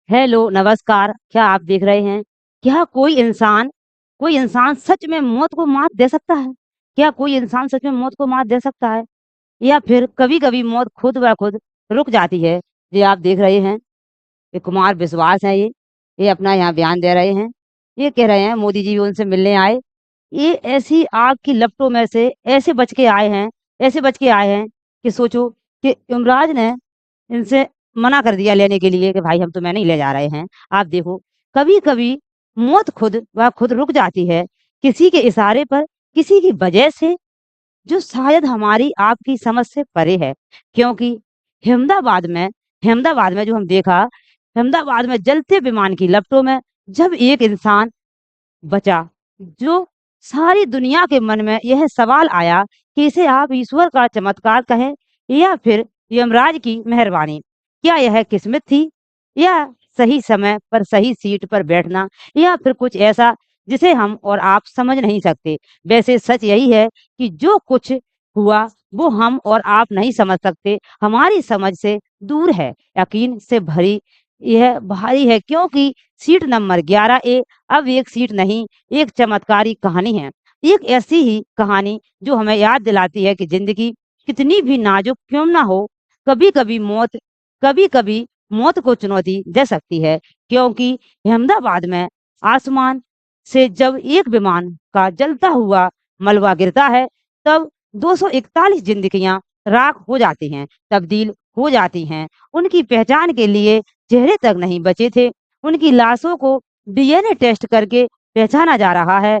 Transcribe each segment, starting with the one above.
Hello, नमस्कार। क्या आप देख रहे हैं? क्या कोई इंसान सच में मौत को मात दे सकता है? क्या कोई इंसान सच में मौत को मात दे सकता है? या फिर कभी-कभी मौत खुद ब खुद रुक जाती है? ये आप देख रहे हैं, ये कुमार विश्वास हैं ये अपना यहाँ बयान दे रहे हैं। ये कह रहे हैं मोदी जी भी उनसे मिलने आए। ये ऐसी आग की लपटों में से ऐसे बच के आए हैं कि सोचो कि यमराज ने इनसे मना कर दिया लेने के लिए कि भाई हम तुम्हें नहीं ले जा रहे हैं। आप देखो, कभी-कभी मौत खुद रुक जाती है, किसी के इशारे पर, किसी की वजह से, जो शायद हमारी आपकी समझ से परे है। क्योंकि अहमदाबाद में अहमदाबाद में जो हम देखा, अहमदाबाद में जलते विमान की लपटों में जब एक इंसान बचा, जो सारी दुनिया के मन में यह सवाल आया कि इसे आप ईश्वर का चमत्कार कहें या फिर यमराज की मेहरबानी। क्या यह किस्मत थी या सही समय पर सही सीट पर बैठना या फिर कुछ ऐसा जिसे हम और आप समझ नहीं सकते। वैसे सच यही है कि जो कुछ हुआ वो हम और आप नहीं समझ सकते, हमारी समझ से दूर है, यकीन से भरी यह भारी है, क्योंकि सीट नंबर 11 ए अब एक सीट नहीं, एक चमत्कारी कहानी है। एक ऐसी ही कहानी जो हमें याद दिलाती है कि ज़िंदगी कितनी भी नाज़ुक क्यों ना हो, कभी-कभी मौत को चुनौती दे सकती है। क्योंकि अहमदाबाद में आसमान से जब एक विमान का जलता हुआ मलबा गिरता है, तब 241 ज़िंदगियाँ राख हो जाती हैं, तब्दील हो जाती हैं। उनकी पहचान के लिए चेहरे तक नहीं बचे थे। उनकी लाशों को डीएनए टेस्ट करके पहचाना जा रहा है।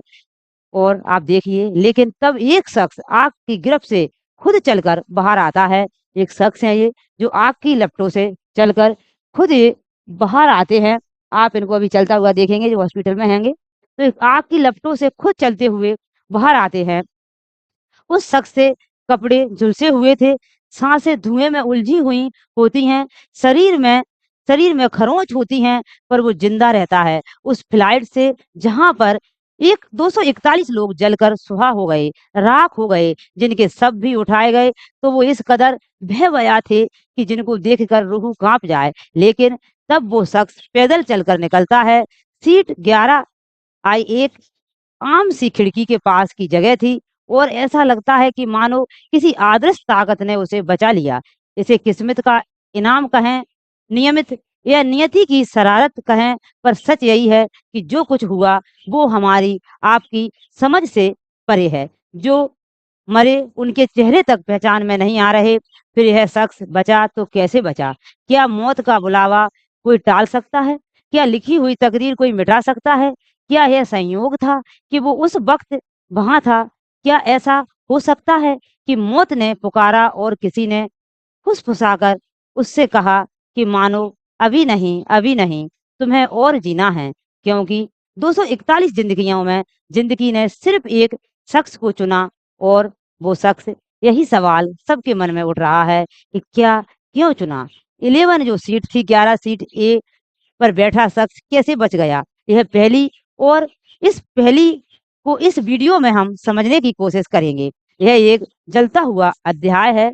और आप देखिए, लेकिन तब एक शख्स आग की गिरफ्त से खुद चलकर बाहर आता है। एक शख्स है ये, जो आग की लपटों से चलकर खुद ये बाहर आते हैं। आप इनको अभी चलता हुआ देखेंगे, जो हॉस्पिटल में हैंगे। तो एक आग की लपटों से खुद चलते हुए बाहर आते हैं। उस शख्स से कपड़े झुलसे हुए थे, साँसें धुएँ में उलझी हुई होती हैं, शरीर में शरीर में खरोंच होती हैं, पर वो ज़िंदा रहता है। उस फ्लाइट से जहाँ पर एक 241 लोग जलकर सुहा हो गए, राख हो गए, जिनके शव भी उठाए गए, तो वो इस कदर भय-भया थे कि जिनको देखकर रूह काँप जाए। लेकिन तब वो शख्स पैदल चलकर निकलता है। सीट 11 आई एक आम सी खिड़की के पास की जगह थी और ऐसा लगता है कि मानो किसी अदृश्य ताकत ने उसे बचा लिया। इसे किस्मत का इनाम कहें, नियमित या नियति की शरारत कहें, पर सच यही है कि जो कुछ हुआ वो हमारी आपकी समझ से परे है। जो मरे उनके चेहरे तक पहचान में नहीं आ रहे, फिर यह शख्स बचा तो कैसे बचा? क्या मौत का बुलावा कोई टाल सकता है? क्या लिखी हुई तकदीर कोई मिटा सकता है? क्या यह संयोग था कि वो उस वक़्त वहाँ था? क्या ऐसा हो सकता है कि मौत ने पुकारा और किसी ने फुसफुसाकर उससे कहा कि मानो अभी नहीं, तुम्हें और जीना है, क्योंकि 241 ज़िंदगियों में ज़िंदगी ने सिर्फ़ एक शख्स को चुना और वो शख्स, यही सवाल सबके मन में उठ रहा है कि क्या, क्यों चुना? 11 जो सीट थी, 11 सीट ए पर बैठा शख्स कैसे बच गया? यह पहली और इस पहली को इस वीडियो में हम समझने की कोशिश करेंगे। यह एक जलता हुआ अध्याय है,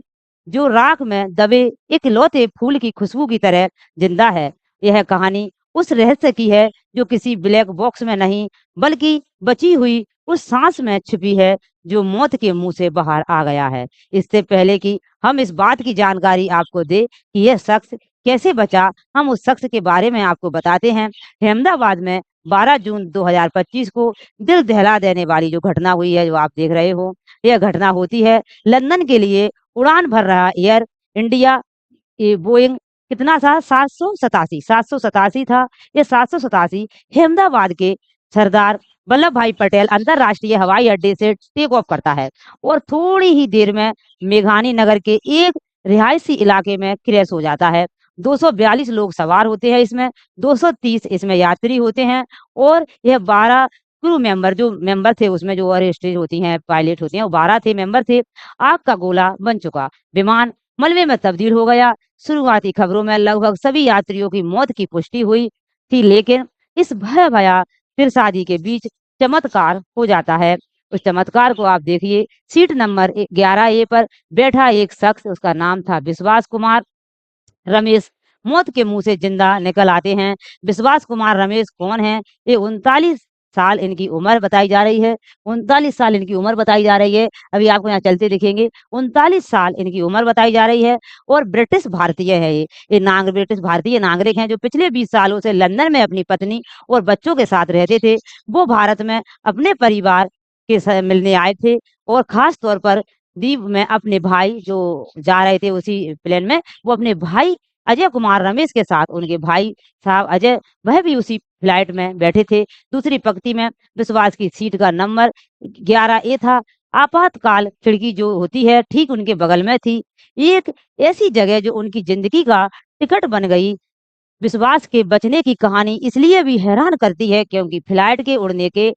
जो राख में दबे इकलौते फूल की खुशबू की तरह जिंदा है। यह कहानी उस रहस्य की है जो किसी ब्लैक बॉक्स में नहीं, बल्कि बची हुई उस सांस में छिपी है, जो मौत के मुंह से बाहर आ गया है। इससे पहले कि हम इस बात की जानकारी आपको दे कि यह शख्स कैसे बचा, हम उस शख्स के बारे में आपको बताते हैं। अहमदाबाद में 12 जून 2025 को दिल दहला देने वाली जो घटना हुई है, जो आप देख रहे हो, यह घटना होती है लंदन के लिए उड़ान भर रहा एयर इंडिया बोइंग कितना था, 787 था। ये 787 अहमदाबाद के सरदार वल्लभ भाई पटेल अंतरराष्ट्रीय हवाई अड्डे से टेक ऑफ करता है और थोड़ी ही देर में मेघानी नगर के एक रिहायशी इलाके में क्रैश हो जाता है। 242 लोग सवार होते हैं इसमें, 230 इसमें यात्री होते हैं और यह 12 क्रू मेंबर जो मेंबर थे उसमें, जो और स्टेज होती हैं, पायलट होते हैं, वो 12 थे मेंबर थे। आग का गोला बन चुका, विमान मलबे में तब्दील हो गया। शुरुआती खबरों में लगभग सभी यात्रियों की मौत की पुष्टि हुई थी, लेकिन इस भय भया फिर शादी के बीच चमत्कार हो जाता है। उस चमत्कार को आप देखिए। सीट नंबर 11 ए पर बैठा एक शख्स, उसका नाम था विश्वास कुमार रमेश, मौत के मुँह से जिंदा निकल आते हैं। विश्वास कुमार रमेश कौन हैं? ये 39 साल इनकी उम्र बताई जा रही है। 39 साल इनकी उम्र बताई जा रही है। अभी आपको यहाँ चलते दिखेंगे। 39 साल इनकी उम्र बताई जा रही है और ब्रिटिश भारतीय है ये। ब्रिटिश भारतीय नागरिक हैं जो पिछले 20 सालों से लंदन में अपनी पत्नी और बच्चों के साथ रहते थे। वो भारत में अपने परिवार के मिलने आए थे और खास तौर पर दीव में अपने भाई जो जा रहे थे उसी प्लेन में, वो अपने भाई अजय कुमार रमेश के साथ, उनके भाई साहब अजय, वह भी उसी फ्लाइट में बैठे थे। दूसरी पंक्ति में विश्वास की सीट का नंबर 11 ए था। आपातकाल खिड़की जो होती है ठीक उनके बगल में थी। एक ऐसी जगह जो उनकी जिंदगी का टिकट बन गई। विश्वास के बचने की कहानी इसलिए भी हैरान करती है क्योंकि फ्लाइट के उड़ने के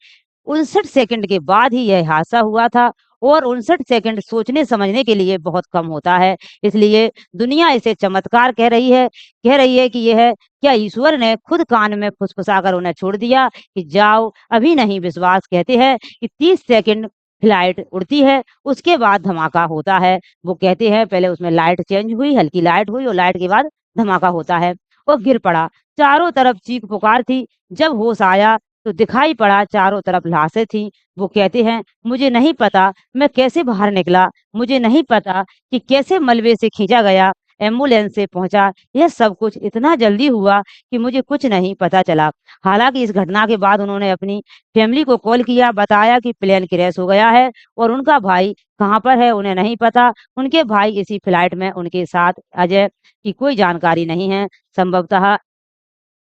59 सेकंड के बाद ही यह हादसा हुआ था और 59 सेकंड सोचने समझने के लिए बहुत कम होता है। इसलिए दुनिया इसे चमत्कार कह रही है कि यह क्या ईश्वर ने खुद कान में फुसफुसाकर उन्हें छोड़ दिया कि जाओ अभी नहीं। विश्वास कहते हैं कि 30 सेकंड फ्लाइट उड़ती है, उसके बाद धमाका होता है। वो कहते हैं पहले उसमें लाइट चेंज हुई, हल्की लाइट हुई और लाइट के बाद धमाका होता है। वो गिर पड़ा। चारों तरफ चीख पुकार थी। जब होश आया तो दिखाई पड़ा चारों तरफ लाशें थीं। वो कहते हैं मुझे नहीं पता मैं कैसे बाहर निकला, मुझे नहीं पता कि कैसे मलबे से खींचा गया, एम्बुलेंस से पहुंचा। यह सब कुछ इतना जल्दी हुआ कि मुझे कुछ नहीं पता चला। हालांकि इस घटना के बाद उन्होंने अपनी फैमिली को कॉल किया, बताया कि प्लेन क्रैश हो गया है और उनका भाई कहाँ पर है उन्हें नहीं पता। उनके भाई इसी फ्लाइट में उनके साथ अजय की कोई जानकारी नहीं है। संभवतः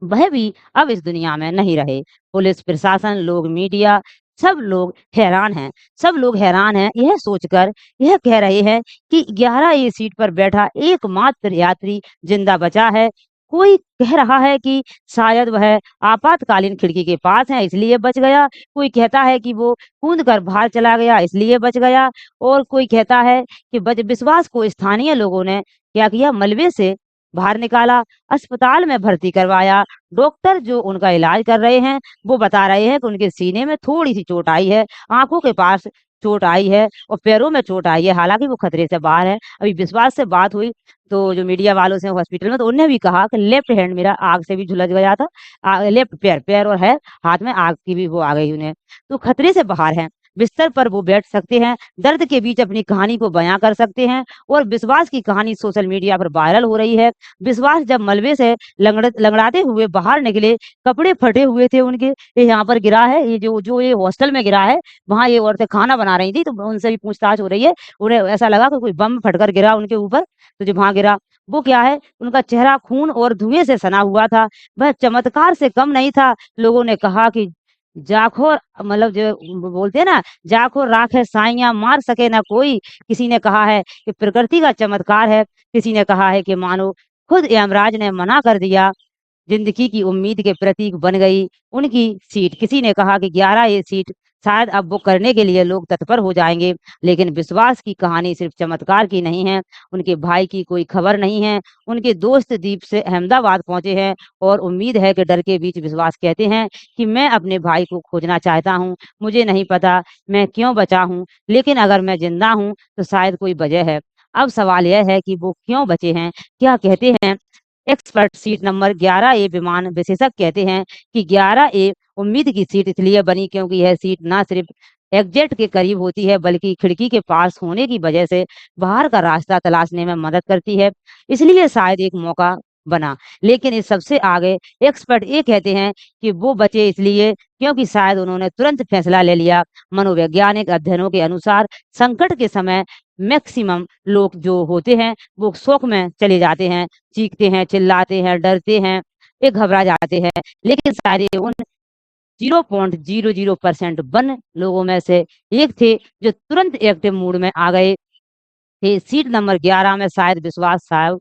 वह भी अब इस दुनिया में नहीं रहे। पुलिस प्रशासन, लोग, मीडिया, सब लोग हैरान हैं। सब लोग हैरान हैं यह सोचकर, यह कह रहे हैं कि 11 ए सीट पर बैठा एकमात्र यात्री जिंदा बचा है। कोई कह रहा है कि शायद वह आपातकालीन खिड़की के पास है इसलिए बच गया। कोई कहता है कि वो कूद कर बाहर चला गया इसलिए बच गया। और कोई कहता है कि विश्वास को स्थानीय लोगों ने क्या किया, मलबे से बाहर निकाला, अस्पताल में भर्ती करवाया। डॉक्टर जो उनका इलाज कर रहे हैं वो बता रहे हैं कि उनके सीने में थोड़ी सी चोट आई है, आंखों के पास चोट आई है और पैरों में चोट आई है। हालांकि वो खतरे से बाहर है। अभी विश्वास से बात हुई तो जो मीडिया वालों से हॉस्पिटल में, तो उन्होंने भी कहा कि लेफ्ट हैंड मेरा आग से भी झुलस गया था, लेफ्ट पैर पैर और है, हाथ में आग की भी वो आ गई उन्हें, तो खतरे से बाहर है। बिस्तर पर वो बैठ सकते हैं, दर्द के बीच अपनी कहानी को बयां कर सकते हैं और विश्वास की कहानी सोशल मीडिया पर वायरल हो रही है। विश्वास जब मलबे से लंगड़ाते हुए बाहर निकले, कपड़े फटे हुए थे उनके। ये यहाँ पर गिरा है, ये जो ये हॉस्टल में गिरा है, वहाँ ये औरतें खाना बना रही थी तो उनसे भी पूछताछ हो रही है। उन्हें ऐसा लगा कि कोई बम फटकर गिरा उनके ऊपर, तो जो वहां गिरा वो क्या है, उनका चेहरा खून और धुएं से सना हुआ था। वह चमत्कार से कम नहीं था। लोगों ने कहा कि जाखो, मतलब जो बोलते हैं ना, जाखो राख है साइयां, मार सके ना कोई। किसी ने कहा है कि प्रकृति का चमत्कार है, किसी ने कहा है कि मानो खुद यमराज ने मना कर दिया। जिंदगी की उम्मीद के प्रतीक बन गई उनकी सीट। किसी ने कहा कि 11 ये सीट शायद अब बुक करने के लिए लोग तत्पर हो जाएंगे। लेकिन विश्वास की कहानी सिर्फ चमत्कार की नहीं है। उनके भाई की कोई खबर नहीं है। उनके दोस्त द्वीप से अहमदाबाद पहुंचे हैं और उम्मीद है कि डर के बीच विश्वास कहते हैं कि मैं अपने भाई को खोजना चाहता हूँ। मुझे नहीं पता मैं क्यों बचा हूँ, लेकिन अगर मैं जिंदा हूँ तो शायद कोई वजह है। अब सवाल यह है कि वो क्यों बचे हैं, क्या कहते हैं एक्सपर्ट। सीट नंबर 11 ए विमान विशेषज्ञ कहते हैं कि 11 ए उम्मीद की सीट इसलिए बनी क्योंकि यह सीट ना सिर्फ एग्जिट के करीब होती है बल्कि खिड़की के पास होने की वजह से बाहर का रास्ता तलाशने में मदद करती है। इसलिए शायद एक मौका बना। लेकिन इस सबसे आगे एक्सपर्ट ये कहते हैं कि वो बचे इसलिए क्योंकि शायद उन्होंने तुरंत फैसला ले लिया। मनोवैज्ञानिक अध्ययनों के अनुसार संकट के समय मैक्सिमम लोग जो होते हैं वो शोक में चले जाते हैं, चीखते हैं, चिल्लाते हैं, डरते हैं, ये घबरा जाते हैं। लेकिन सारे उन 0.00% वन लोगों में से एक थे जो तुरंत एक्टिव मूड में आ गए थे। सीट नंबर 11 में शायद विश्वास साहब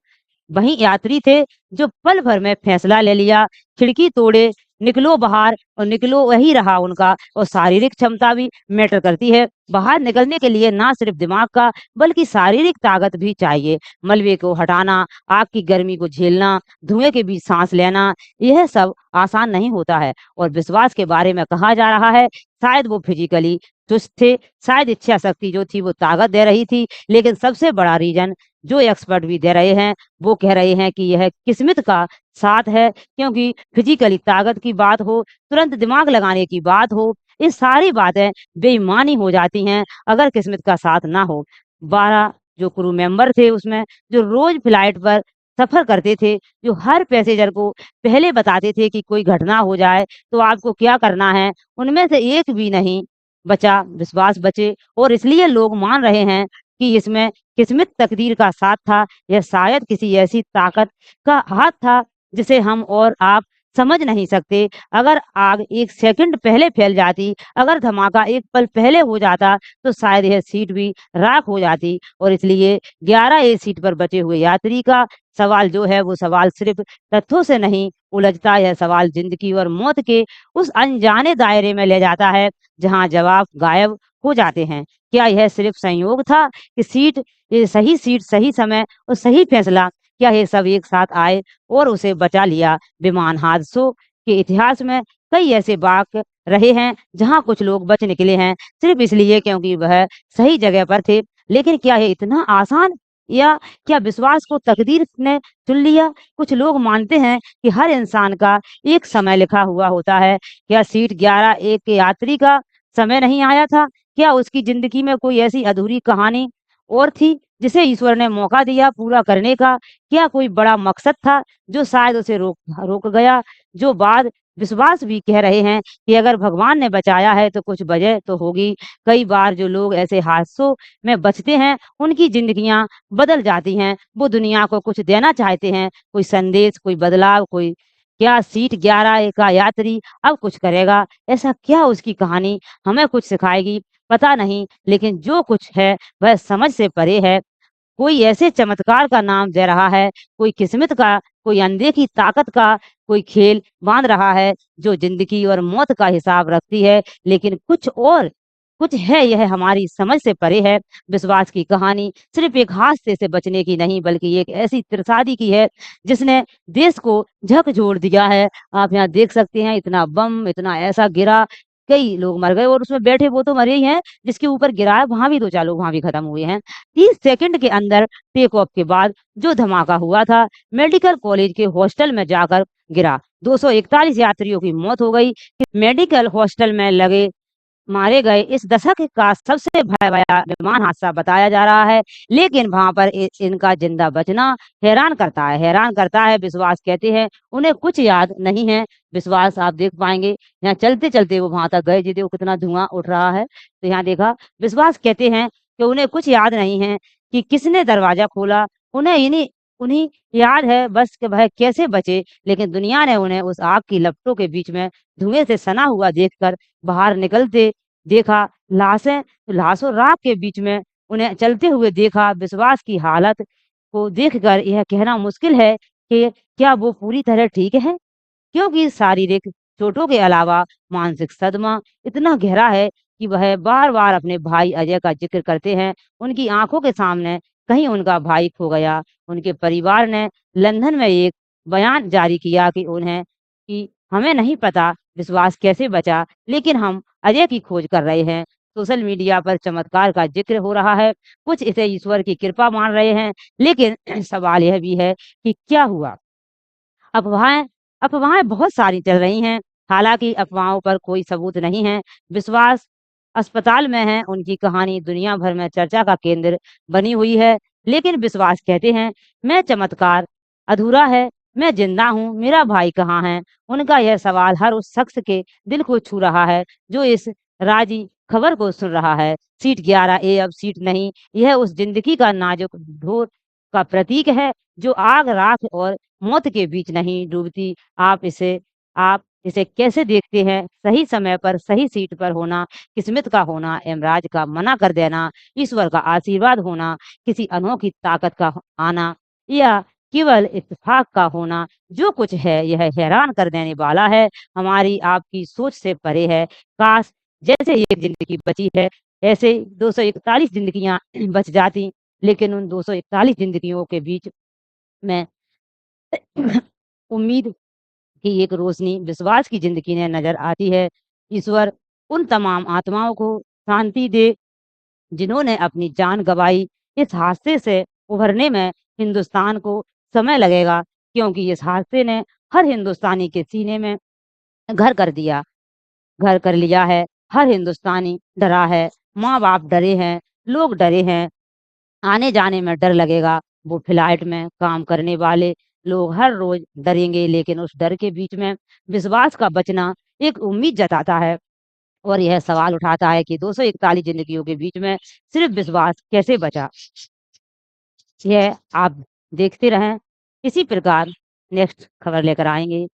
वही यात्री थे जो पल भर में फैसला ले लिया, खिड़की तोड़े, निकलो बाहर, और निकलो वही रहा उनका। और शारीरिक क्षमता भी मैटर करती है। बाहर निकलने के लिए ना सिर्फ दिमाग का बल्कि शारीरिक ताकत भी चाहिए। मलबे को हटाना, आग की गर्मी को झेलना, धुएं के बीच सांस लेना, यह सब आसान नहीं होता है। और विश्वास के बारे में कहा जा रहा है शायद वो फिजिकली चुस्त थे, शायद इच्छा शक्ति जो थी वो ताकत दे रही थी, लेकिन सबसे बड़ा रीज़न जो एक्सपर्ट भी दे रहे हैं, वो कह रहे हैं कि यह किस्मत का साथ है, क्योंकि फिज़िकली ताकत की बात हो, तुरंत दिमाग लगाने की बात हो, ये सारी बातें बेईमानी हो जाती हैं, अगर किस्मत का साथ ना हो। 12 जो क्रू मेंबर थे उसमें, जो रोज़ फ्लाइट पर सफ़र करते थे, जो हर पैसेंजर को पहले बताते थे कि कोई घटना हो जाए, तो आपको क्या करना है, उनमें से एक भी नहीं बचा, विश्वास बचे और इसलिए लोग मान रहे हैं कि इसमें किस्मत तकदीर का साथ था, या शायद किसी ऐसी ताकत का हाथ था, जिसे हम और आप समझ नहीं सकते। अगर आग 1 सेकंड पहले फैल जाती, अगर धमाका 1 पल पहले हो जाता, तो शायद यह सीट भी राख हो जाती और इसलिए 11 ए सीट पर बचे हुए यात्री का सवाल जो है, वो सवाल सिर्फ़ तथ्यों से नहीं उलझता, यह सवाल ज़िंदगी और मौत के उस अनजाने दायरे में ले जाता है, जहाँ जवाब गायब हो जाते हैं। क्या यह सिर्फ़ संयोग था कि सही सीट, सही समय और सही फैसला, क्या ये सब एक साथ आए और उसे बचा लिया? विमान हादसों के इतिहास में कई ऐसे वाक़ रहे हैं, जहाँ कुछ लोग बच निकले हैं, सिर्फ़ इसलिए क्योंकि वह सही जगह पर थे। लेकिन क्या ये इतना आसान, या क्या विश्वास को तकदीर ने चुन लिया? कुछ लोग मानते हैं कि हर इंसान का एक समय लिखा हुआ होता है। क्या सीट 11 ए के यात्री का समय नहीं आया था? क्या उसकी ज़िंदगी में कोई ऐसी अधूरी कहानी और थी, जिसे ईश्वर ने मौका दिया पूरा करने का? क्या कोई बड़ा मकसद था, जो शायद उसे रोक रोक गया? जो बात विश्वास भी कह रहे हैं कि अगर भगवान ने बचाया है, तो कुछ वजह तो होगी। कई बार जो लोग ऐसे हादसों में बचते हैं, उनकी ज़िंदगियाँ बदल जाती हैं। वो दुनिया को कुछ देना चाहते हैं, कोई संदेश, कोई बदलाव, कोई क्या सीट 11 ए का यात्री अब कुछ करेगा? ऐसा क्या उसकी कहानी हमें कुछ सिखाएगी? पता नहीं, लेकिन जो कुछ है, वह समझ से परे है। कोई ऐसे चमत्कार का नाम दे रहा है, कोई किस्मत का, कोई अनदेखी ताकत का, कोई खेल बाँध रहा है, जो ज़िंदगी और मौत का हिसाब रखती है, लेकिन कुछ है, यह हमारी समझ से परे है। विश्वास की कहानी सिर्फ़ एक हादसे से बचने की नहीं, बल्कि एक ऐसी त्रसादी की है, जिसने देश को झकझोर दिया है। आप यहाँ देख सकते हैं, इतना बम, इतना ऐसा गिरा, कई लोग मर गए और उसमें बैठे वो तो मरे ही हैं, जिसके ऊपर गिरा है, वहाँ भी 2-4 लोग वहाँ भी खत्म हुए हैं। 30 सेकंड के अंदर टेक ऑफ के बाद जो धमाका हुआ था, मेडिकल कॉलेज के हॉस्टल में जाकर गिरा। 241 यात्रियों की मौत हो गई। मेडिकल हॉस्टल में लगे मारे गए इस दशक का सबसे भयावह विमान हादसा बताया जा रहा है, लेकिन वहाँ पर इनका जिंदा बचना हैरान करता है। विश्वास कहते हैं उन्हें कुछ याद नहीं है। विश्वास आप देख पाएंगे, यहाँ चलते चलते वो वहां तक गए, जी देखो कितना धुआं उठ रहा है, तो यहाँ देखा। विश्वास कहते हैं कि उन्हें कुछ याद नहीं है कि किसने दरवाजा खोला, उन्हें इन्हीं उन्हीं याद है बस कि वह कैसे बचे, लेकिन दुनिया ने उन्हें उस आग की लपटों के बीच में धुएं से सना हुआ देखकर बाहर निकलते देखा। लाशों राख के बीच में उन्हें चलते हुए देखा। विश्वास की हालत को देखकर यह कहना मुश्किल है कि क्या वो पूरी तरह ठीक है, क्योंकि शारीरिक चोटों के अलावा मानसिक सदमा इतना गहरा है कि वह बार-बार अपने भाई अजय का जिक्र करते हैं। उनकी आंखों के सामने कहीं उनका भाई खो गया। उनके परिवार ने लंदन में एक बयान जारी किया कि हमें नहीं पता विश्वास कैसे बचा, लेकिन हम अजय की खोज कर रहे हैं। सोशल मीडिया पर चमत्कार का जिक्र हो रहा है, कुछ इसे ईश्वर की कृपा मान रहे हैं, लेकिन सवाल यह भी है कि क्या हुआ? अफ़वाहें अफ़वाहें बहुत सारी चल रही हैं, हालाँकि अफ़वाहों पर कोई सबूत नहीं है। विश्वास अस्पताल में हैं, उनकी कहानी दुनिया भर में चर्चा का केंद्र बनी हुई है, लेकिन विश्वास कहते हैं, मैं चमत्कार अधूरा है, मैं ज़िंदा हूँ, मेरा भाई कहाँ है? उनका यह सवाल हर उस शख्स के दिल को छू रहा है, जो इस राज़ी खबर को सुन रहा है। सीट 11 ए अब सीट नहीं, यह उस ज़िंदगी का नाज़ुक ढोर का प्रतीक है, जो आग, राख और मौत के बीच नहीं डूबती। आप इसे कैसे देखते हैं? सही समय पर सही सीट पर होना, किस्मत का होना, यमराज का मना कर देना, ईश्वर का आशीर्वाद होना, किसी अनोखी ताकत का आना, या केवल इत्तेफाक का होना, जो कुछ है यह हैरान कर देने वाला है, हमारी आपकी सोच से परे है। काश जैसे एक ज़िंदगी बची है, ऐसे 241 ज़िंदगियाँ बच जाती, लेकिन उन 241 ज़िंदगियों के बीच में उम्मीद की एक रोशनी विश्वास की ज़िंदगी ने नज़र आती है। ईश्वर उन तमाम आत्माओं को शांति दे, जिन्होंने अपनी जान गँवाई। इस हादसे से उभरने में हिंदुस्तान को समय लगेगा, क्योंकि इस हादसे ने हर हिंदुस्तानी के सीने में घर कर लिया है। हर हिंदुस्तानी डरा है, माँ-बाप डरे हैं, लोग डरे हैं, आने-जाने में डर लगेगा। वो फ्लाइट में काम करने वाले लोग हर रोज़ डरेंगे, लेकिन उस डर के बीच में विश्वास का बचना एक उम्मीद जताता है। और यह सवाल उठाता है कि 241 ज़िंदगियों के बीच में सिर्फ़ विश्वास कैसे बचा? यह आप देखते रहें। इसी प्रकार नेक्स्ट खबर लेकर आएँगे।